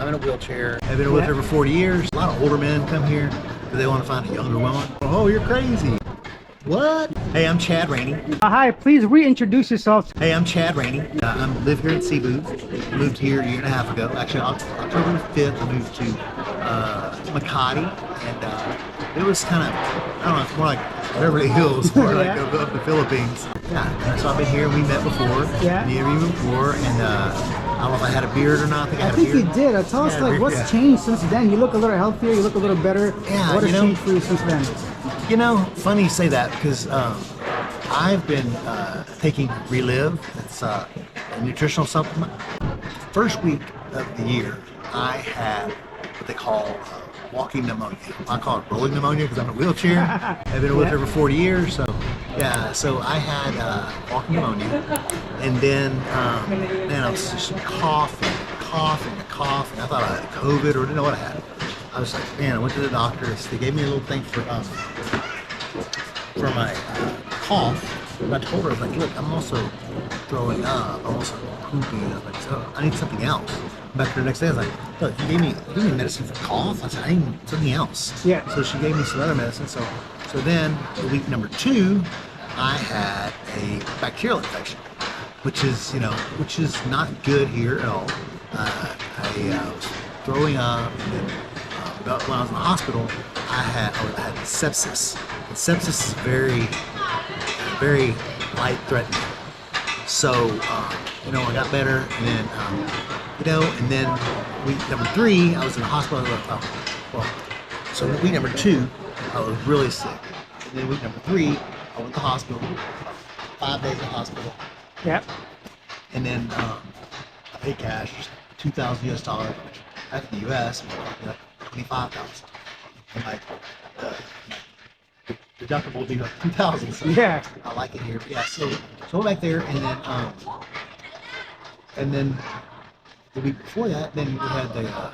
I'm in a wheelchair. I've been in a wheelchair for 40 years. A lot of older men come here, but they want to find a younger woman. Oh, you're crazy. What? Hey, I'm Chad Rainey. Hi, please reintroduce yourself. Hey, I'm Chad Rainey. I live here in Cebu. Moved here a year and a half ago. Actually, October 5th, I moved to Makati, and it was kind of, I don't know, it's more like Beverly Hills, more like of the Philippines. Yeah, so I've been here. We met before. Yeah. Me and you before, and I don't know if I had a beard or not. I think you did. Tell us, like, what's changed since then? You look a little healthier. You look a little better. Yeah, what has changed for you since then? You know, funny you say that because I've been taking Relive. It's a nutritional supplement. First week of the year, I had what they call walking pneumonia. I call it rolling pneumonia because I'm in a wheelchair. I've been in a wheelchair for 40 years, so yeah. So I had walking pneumonia, and then man, I was just coughing. I thought I had COVID or didn't know what I had. I was like, man, I went to the doctors. They gave me a little thing for my cough. And I told her, I was like, look, I'm also throwing up. I'm also pooping. I was like, so I need something else. Back to the next day, I was like, look, you gave me medicine for cough. I said, I need something else. Yeah. So she gave me some other medicine. So then, the week number 2, I had a bacterial infection, which is not good here at all. I was throwing up. And then, when I was in the hospital, I had sepsis. And sepsis is very, very life-threatening. So, I got better, and then, and then week number 3, I was in the hospital. So week number 2, I was really sick. And then week number 3, I went to the hospital. 5 days in the hospital. Yep. And then I paid cash, $2,000 US, which at the US, like $25,000. And like the deductible would be like $2,000. So yeah. I like it here. But yeah. So I went back there, and then the week before that, then we had the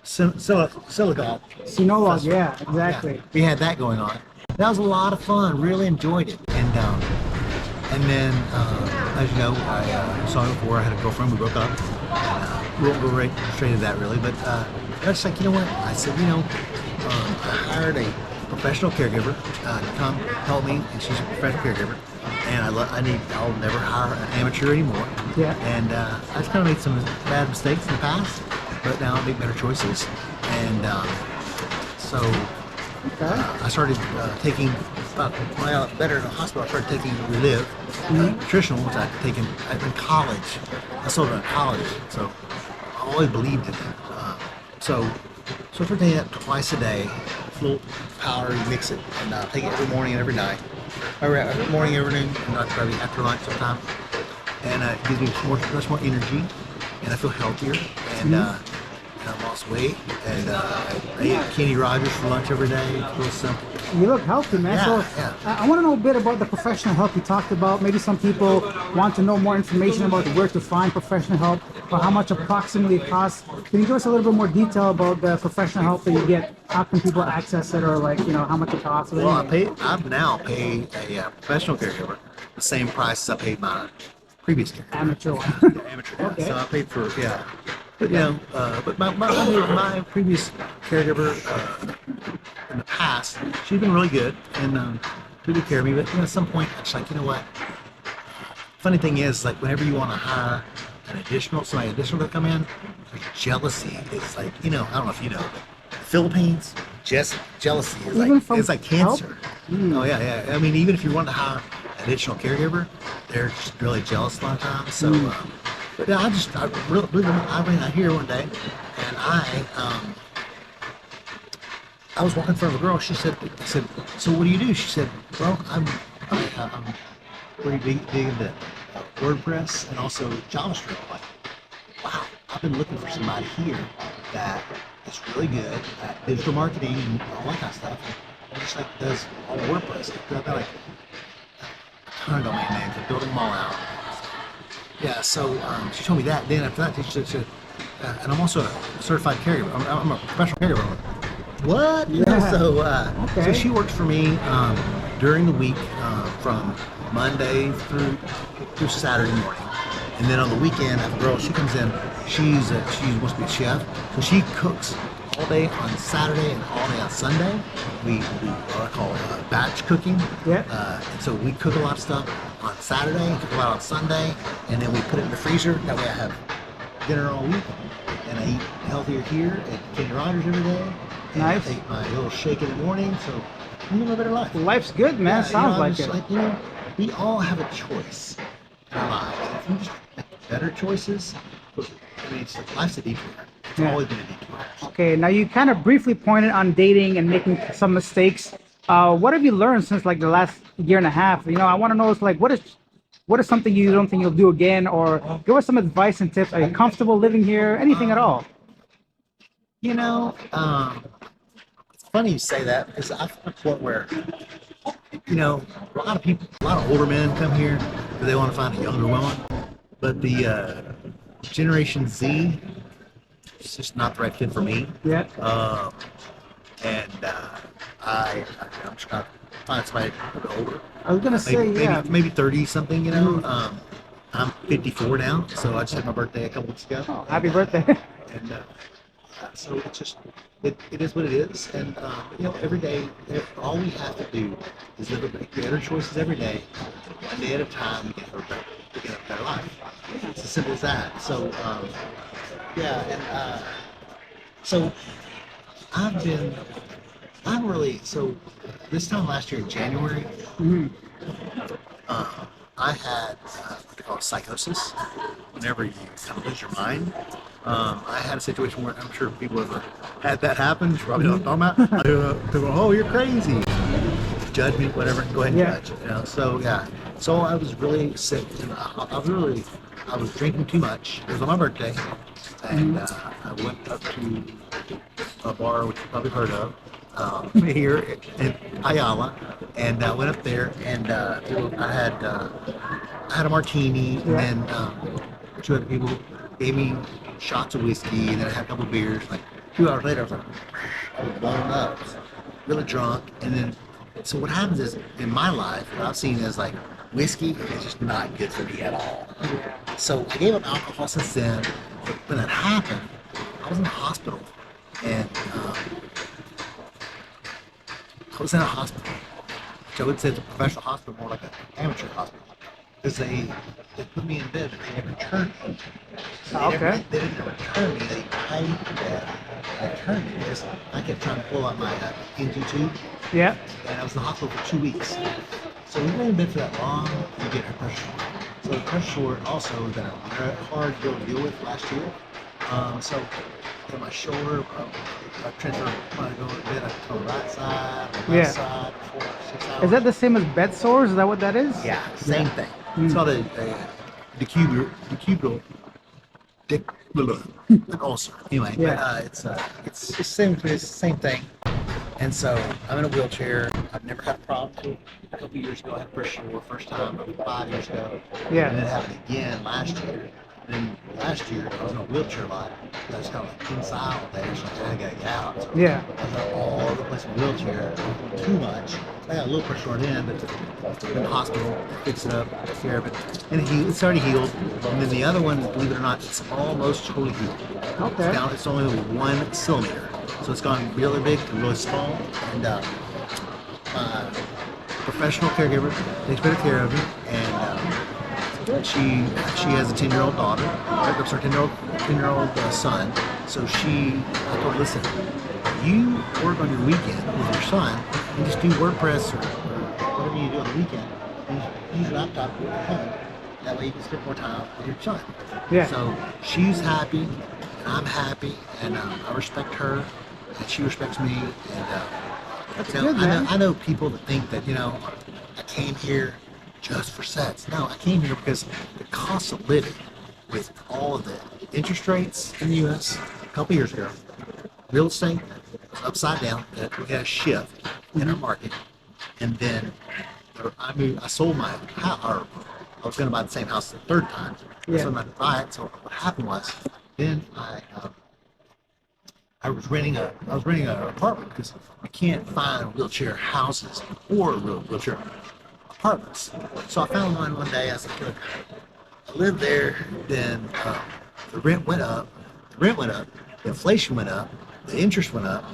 Silicon. Sinolog, yeah, exactly. Yeah, we had that going on. That was a lot of fun. Really enjoyed it. And then, as you know, I saw it before. I had a girlfriend. We broke up. We won't go right straight to that really, but I was like, you know what? I said, I hired a professional caregiver to come help me, and she's a professional caregiver. And I'll never hire an amateur anymore. Yeah. And I just kind of made some bad mistakes in the past, but now I make better choices. And so I started taking. When I got better in the hospital, I started taking Relive nutritional, which I'd taken in college. I sold it in college, so I always believed in it. So I started taking it twice a day. A little powder, you mix it, and take it every morning and every night. Every morning, every noon, and not probably after lunch sometime. And it gives me much more energy, and I feel healthier. And I lost weight, and I ate Kenny Rogers for lunch every day. It's real simple. You look healthy, man. I want to know a bit about the professional help you talked about. Maybe some people want to know more information about where to find professional help, or how much approximately it costs. Can you give us a little bit more detail about the professional help that you get? How can people access it, or how much it costs? Well, I've now paid a professional caregiver the same price as I paid my previous caregiver. Amateur one. Amateur. Yeah. Okay. So I paid for But but my previous caregiver in the past, she's been really good and took good care of me. But at some point, it's like, you know what? Funny thing is, like, whenever you want to hire somebody additional to come in, like, jealousy is like, I don't know if you know, but Philippines, jealousy is like cancer. Oh yeah. I mean, even if you want to hire an additional caregiver, they're just really jealous a lot of times. So. But yeah, I ran out here one day, and I was walking in front of a girl. I said, so what do you do? She said, well, I'm pretty big into WordPress and also JavaScript. I'm like, wow, I've been looking for somebody here that is really good at digital marketing and all that kind of stuff. And just like does all WordPress. I've got like a ton of domain names. I'm building them all out. Yeah, so she told me that. Then after that, she said, and I'm also a certified caregiver. I'm a professional caregiver. What? Yeah. So she works for me during the week from Monday through Saturday morning. And then on the weekend, I have a girl, she comes in She wants to be a chef, so she cooks all day on Saturday and all day on Sunday. We what I call batch cooking. Yeah. And so we cook a lot of stuff on Saturday, cook a lot on Sunday, and then we put it in the freezer. That way I have dinner all week, and I eat healthier here at Kenny Rogers every day. And Nice. I take my little shake in the morning, so I'm living a better life. Life's good, man. Yeah, Sounds I'm like just it. We all have a choice in our lives. If we just make better choices, I mean, it's like life's a detour. It's Yeah. always been a detour. Okay, now you kind of briefly pointed on dating and making some mistakes. What have you learned since like the last year and a half? You know, I want to know, it's like, what is something you don't think you'll do again, or give us some advice and tips. Are you comfortable living here? Anything at all? You know, it's funny you say that because I've at a point where, you know, a lot of people, a lot of older men come here because they want to find a younger woman, but the Generation Z, it's just not the right fit for me. Yeah. I'm just gonna find somebody a little bit older. I was gonna say, yeah. Maybe 30 something, you know. I'm 54 now, so I just had my birthday a couple weeks ago. Oh, happy birthday. And so it's just, it is what it is. And, you know, every day, all we have to do is make better choices every day. One day at a time, we get a better life. It's as simple as that. So, yeah, and so so this time last year in January, I had what they call psychosis. Whenever you kind of lose your mind, I had a situation where I'm sure people have had that happen. You probably know what I'm talking about. People go, "Oh, you're crazy." Judge me, whatever. Go ahead and Yeah. judge. You know. So yeah. So I was really sick, and I was drinking too much. It was on my birthday, and I went up to a bar which you probably heard of. Here in Ayala, and went up there, and I had a martini, and then two other people gave me shots of whiskey, and then I had a couple beers. Like 2 hours later, I was blown up, really drunk, and then so what happens is in my life, what I've seen is like whiskey is just not good for me at all. So I gave up alcohol since then. But when that happened, I was in the hospital, and I was in a hospital, which I would say it's a professional hospital, more like an amateur hospital, because they put me in bed, but they never turned me. Okay. They didn't return me. They tied me to bed and turned me because I kept trying to pull out my NG tube, Yeah. and I was in the hospital for 2 weeks. So when you're in bed for that long, you get a pressure sore. So the pressure sore also has been a hard deal to deal with last year. So on my shoulder, I transferred when I go to bed, I turn the right side, the Yeah. left side, 4 or 6 hours. Is that the same as bed sores? Is that what that is? Yeah, same thing. It's called a decubital ulcer. Anyway, Yeah. but it's the same thing. And so I'm in a wheelchair. I've never had a problem until a couple years ago. I had pressure sore first time 5 years ago. Yeah. And then it happened again last year. And then last year I was in a wheelchair a lot. I was kind of like inside all day, so I had to get out. So Yeah. I was all over the place in a wheelchair too much. I got a little pressure on in, but in the hospital, fix it up, take care of it. And it's already healed. And then the other one, believe it or not, it's almost totally healed. Okay. It's only 1 centimeter. So it's gone really big to really small. And my professional caregiver takes better care of me. And she has a 10-year-old daughter. That's her 10-year-old son. So I told her, listen, you work on your weekend with your son and just do WordPress or whatever you do on the weekend. And use your laptop at home. That way you can spend more time with your son. Yeah. So she's happy, and I'm happy, and I respect her, and she respects me. And That's you know, good, man. I know people that think that, you know, I came here just for sex. No, I came here because the cost of living with all of the interest rates in the U.S. a couple years ago, real estate was upside down. We had a shift in our market, and then I sold my house. Or I was going to buy the same house the third time, Yeah. so I'm not to buy it. So what happened was, then I was renting an apartment because you can't find wheelchair houses or wheelchair apartments. So I found one day. I was like, look, I live there. Then the rent went up, the inflation went up, the interest went up,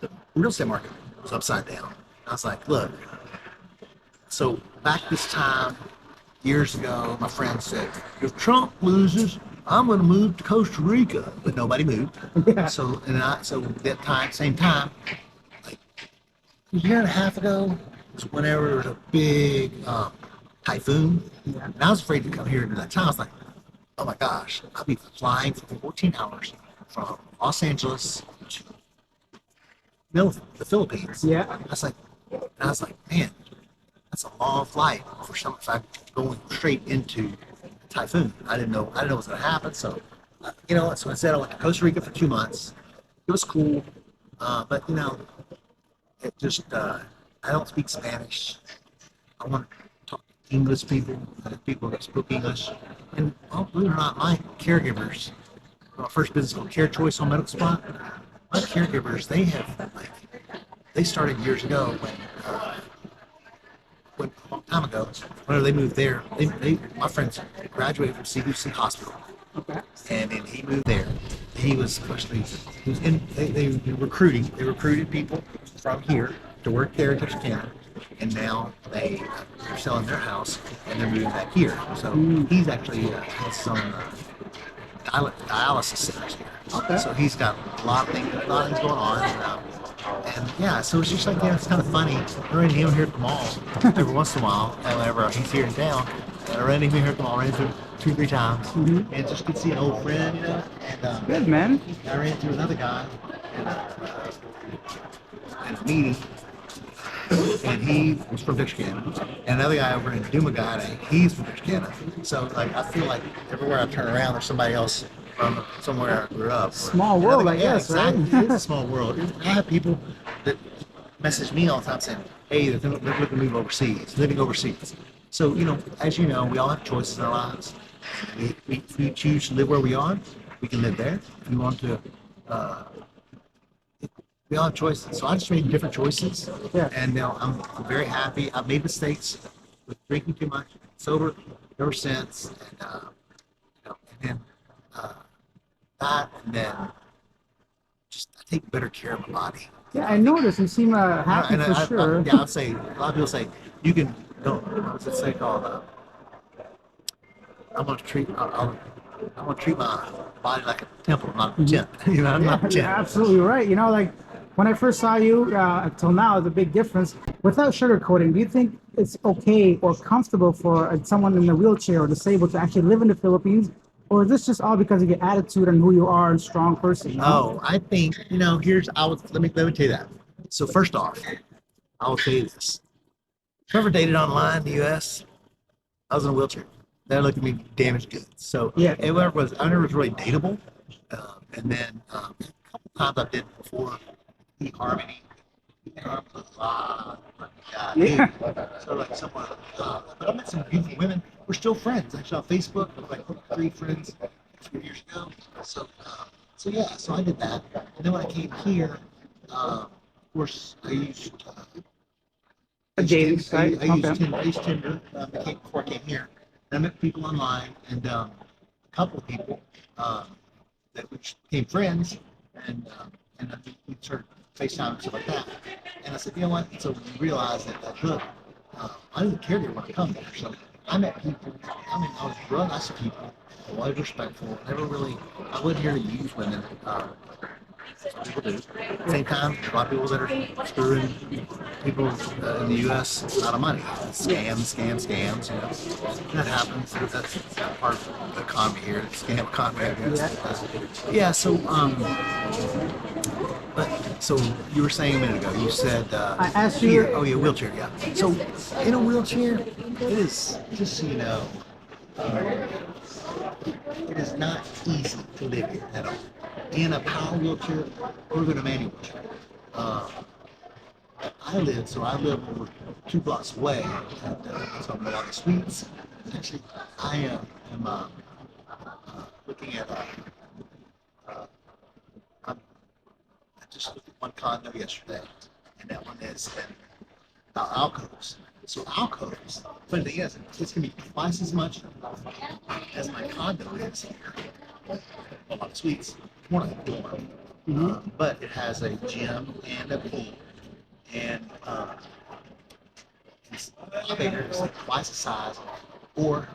the real estate market was upside down. I was like, look, so back this time, years ago, my friend said, if Trump loses, I'm going to move to Costa Rica, but nobody moved. Yeah. So that time, same time, like a year and a half ago, was whenever there was a big typhoon. Yeah. And I was afraid to come here at that time. I was like, oh my gosh, I'll be flying for 14 hours from Los Angeles to the Philippines. Yeah. I was like, man, that's a long flight for some fact going straight into a typhoon. I didn't know what was going to happen. So, so instead I went to Costa Rica for 2 months. It was cool, but it just I don't speak Spanish. I want to talk to English people that speak English, and believe it or not, my caregivers. My first business called Care Choice Home Medical Spa. My caregivers, they started years ago when a long time ago, whenever they moved there, my friends graduated from CBC Hospital, Okay. and then he moved there. They recruited people from here to work there in Texarkana, and now they're selling their house and they're moving back here. So he's actually has his own dialysis centers here. Okay. So he's got a lot of things going on. And yeah, so it's just like, it's kind of funny. I run into him here at the mall every once in a while, whenever he's here in town. And I ran into him here at the mall, ran into him 2-3 times, and just could see an old friend, And Good, man. I ran into another guy at a meeting, and he was from Texarkana. And another guy over in Dumagata, he's from Texarkana. So I feel like everywhere I turn around, there's somebody else from somewhere I grew up. Small world, I guess, exactly. right? It's a small world. I have people that message me all the time saying, hey, they're looking to move overseas, living overseas. So, as you know, we all have choices in our lives. If we choose to live where we are, we can live there. If we want to, we all have choices. So I just made different choices. Yeah. And now I'm very happy. I've made mistakes with drinking too much, sober ever since. And then just I take better care of my body. Yeah, I noticed. You seem happy for sure. I would say, a lot of people say, you can, what's it say called? I want to treat my body like a temple, not a tent. I'm not a tent. You're absolutely right. Like when I first saw you until now, the big difference. Without sugarcoating, do you think it's okay or comfortable for someone in a wheelchair or disabled to actually live in the Philippines? Or is this just all because of your attitude and who you are and strong person? Oh, I think, let me tell you that. So first off, I will tell you this. Whoever dated online in the US, I was in a wheelchair. They looked at me damaged goods. So yeah. I never was really dateable. And then a couple times I did before eHarmony. eHarmony was a lot. Yeah. So someone, but I met some beautiful women. We're still friends. Actually on Facebook, we were 3 friends a few years ago. So I did that. And then when I came here, of course, I used dating site. I used Tinder before I came here. And I met people online, and a couple of people that became friends, and I think we started FaceTime and stuff like that. And I said, you know what? So we realized that look, I didn't care when I come there. So I met people. I was real nice to people. I was respectful. I wasn't here to use women. Some people do. At the same time, a lot of people that are screwing people in the U.S. out of money. Scams. That happens. That's part of the economy here. The scam economy, I guess. Yeah. So you were saying a minute ago. You said I asked you. Wheelchair. Yeah. So in a wheelchair, it is just so you know, it is not easy to live here at all. In a power wheelchair or even a manual wheelchair. I live over 2 blocks away at Milwaukee Suites. Actually, I am looking at I just looked at one condo yesterday, and that one is in alcoves. So alcoves, funny thing is, it's going to be twice as much as my condo is here. a lot of suites. It's more like a dorm, but it has a gym and a pool, and it's a lot bigger. It's like twice the size. Or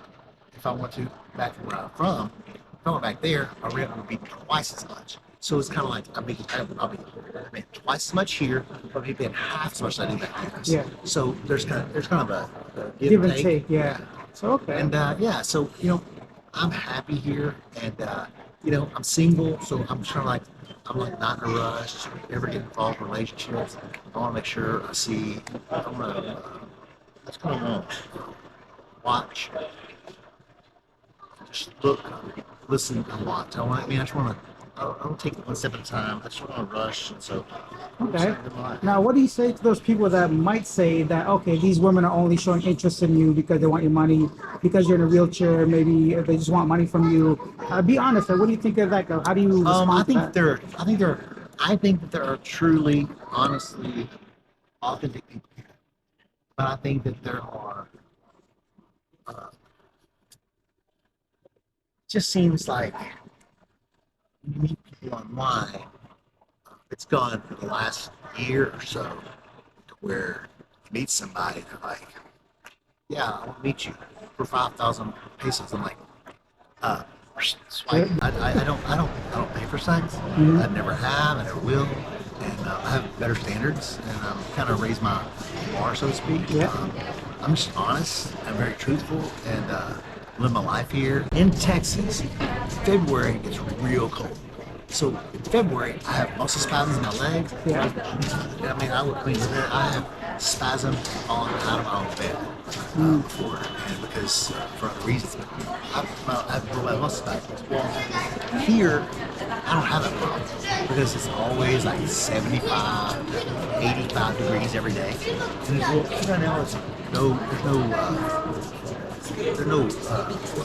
if I want to, back from where I'm from, if I went back there, my rent would be twice as much. So it's kind of like I'll be paying twice as much here, but I'll be paying half as much as I do back there. Yeah. So there's kind of a Give and take. Yeah. So okay. And yeah, so I'm happy here, and I'm single, so I'm trying to I'm like not in a rush, ever get involved in relationships. I want to make sure I see. I want to. That's kind of want watch, just look, listen, and watch. I just want to. I don't take it one step at a time. I just want to rush, and so. Okay. Now, what do you say to those people that might say that, okay, these women are only showing interest in you because they want your money, because you're in a wheelchair, maybe they just want money from you? Be honest. What do you think of that? How do you respond I think to that? I think that there are truly, honestly, authentic people here, but I think that there are. Just seems like you meet people online. It's gone for the last year or so to where you meet somebody, they're like, "Yeah, I want to meet you for 5,000 pesos." I'm like, swipe. I don't pay for sex. I never have. I never will. And I have better standards, and kind of raise my bar, so to speak. Yeah. I'm just honest. I'm very truthful, and live my life here in Texas. February gets real cold. So in February, I have muscle spasms in my legs. Yeah. I have spasms falling out of my own bed before, and because for other reasons. I've broken my muscle spasms. Well, here I don't have that problem because it's always like 75 to 85 degrees every day. And right now there's no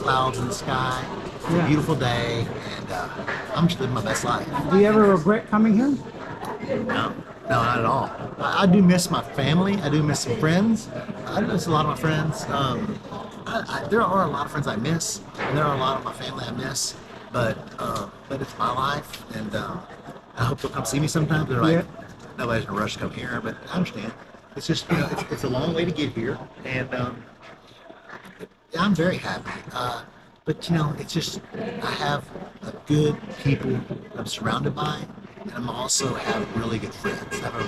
clouds in the sky. It's a beautiful day, and I'm just living my best life. Do you ever regret coming here? No, not at all. I do miss my family. I do miss some friends. I miss a lot of my friends. There are a lot of friends I miss, and there are a lot of my family I miss. But it's my life, and I hope they'll come see me sometime. They're like, nobody's in a rush to come here, but I understand. It's just it's a long way to get here, and I'm very happy. But it's just I have good people I'm surrounded by, and I'm also have really good friends. I have a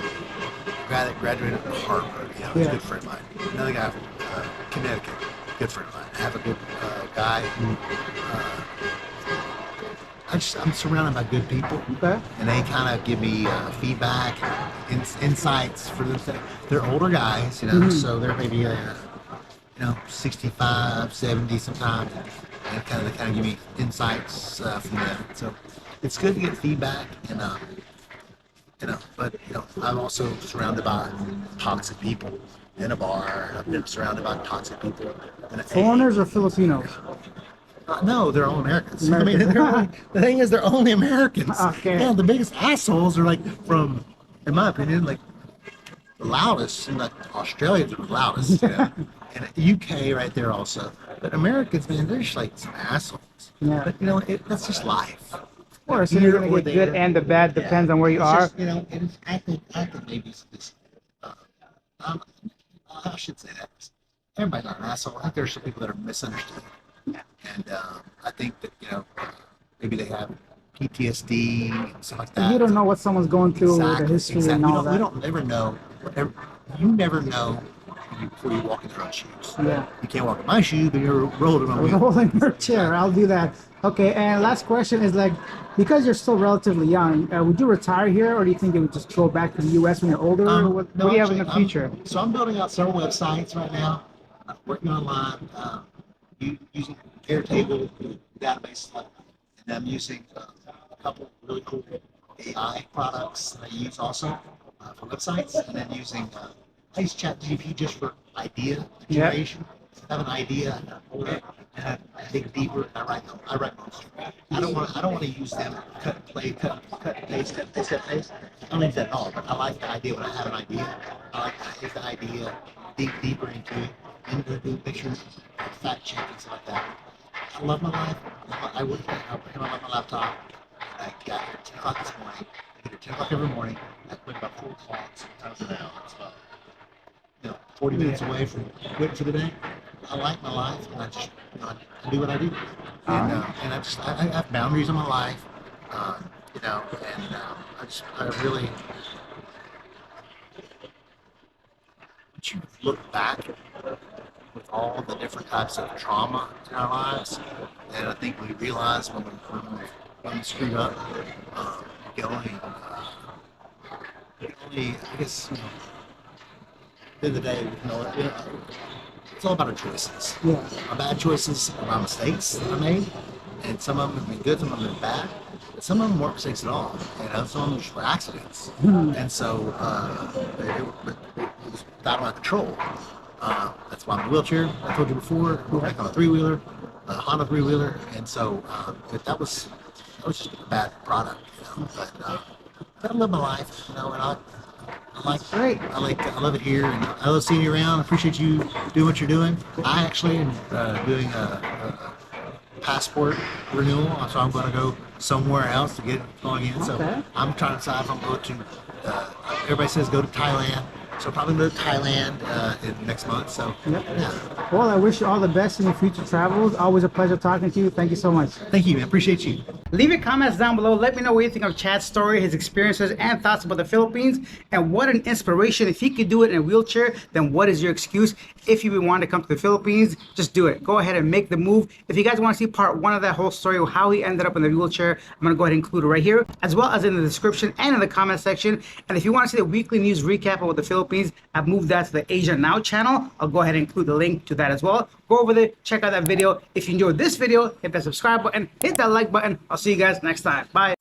guy that graduated from Harvard, he's a good friend of mine. Another guy from Connecticut, good friend of mine. I have a good guy who I'm surrounded by good people, and they kind of give me feedback, insights for them. They're older guys, so they're maybe 65, 70 sometimes. And they kind of give me insights from them. So it's good to get feedback, and but I'm also surrounded by toxic people in a bar. I've been surrounded by toxic people. Foreigners or Filipinos? No, they're all Americans. I mean, the thing is, they're only Americans. Okay. Yeah, the biggest assholes are from, in my opinion, the loudest. And Australians are the loudest. And the UK right there also. But Americans, man, they're just some assholes. Yeah. But that's just life. Of course, you're going to get good and the bad, depends on where you are. Just, I think maybe it's I should say that. Everybody's not an asshole. I think there's some people that are misunderstood. And I think that, maybe they have PTSD and stuff like that. You don't know what someone's going through, the history and all that. We don't never know. You never know before you walk in their own shoes. Yeah. You can't walk in my shoes, but you're rolling on me. Rolling your chair. I'll do that. Okay, and last question is because you're still relatively young, would you retire here, or do you think you would just go back to the U.S. when you're older? What do you have in the future? So I'm building out several websites right now. I'm working online, using Airtable database, and I'm using a couple really cool AI products that I use also for websites, and then I use ChatGPT just for idea generation. I have an idea, and I dig deeper, and I write most. I don't want to use them cut and paste. I don't use that at all. But I like the idea when I have an idea. I like to take the idea, dig deeper into it, and do pictures, fact check and stuff like that. I love my life. I work. I love my laptop. I got here at 10 o'clock this morning. I get here 10 o'clock every morning. I quit about 4 o'clock. Sometimes an hour. It's about 40 minutes away from quitting for the day. I like my life, and I just I do what I do. And I have boundaries in my life. I really. Once you look back with all the different types of trauma in our lives, and I think we realize when we screwed up, you can only, I guess, at the end of the day, it's all about our choices. Yeah. Our bad choices are my mistakes that I made, and some of them have been good, some of them have been bad. But some of them weren't mistakes at all. Some of them just were accidents. And so it was out of my control. That's why I'm in a wheelchair. I told you before. We're back on a 3-wheeler, a Honda 3-wheeler, and so that was just a bad product. But I live my life, and I like Great. I love it here, and I love seeing you around. I appreciate you doing what you're doing. I actually am doing a passport renewal, so I'm going to go somewhere else to get going in. So I'm trying to decide if I'm going to. Everybody says go to Thailand, so probably go to Thailand in next month. So yeah. Well, I wish you all the best in your future travels. Always a pleasure talking to you. Thank you so much. Thank you, man. Appreciate you. Leave your comments down below. Let me know what you think of Chad's story, his experiences, and thoughts about the Philippines. And what an inspiration. If he could do it in a wheelchair, then what is your excuse? If you want to come to the Philippines, just do it. Go ahead and make the move. If you guys want to see part 1 of that whole story of how he ended up in the wheelchair, I'm going to go ahead and include it right here, as well as in the description and in the comment section. And if you want to see the weekly news recap about the Philippines, I've moved that to the Asia Now channel. I'll go ahead and include the link to that as well. Go over there, check out that video. If you enjoyed this video, hit that subscribe button, hit that like button. I'll see you guys next time. Bye.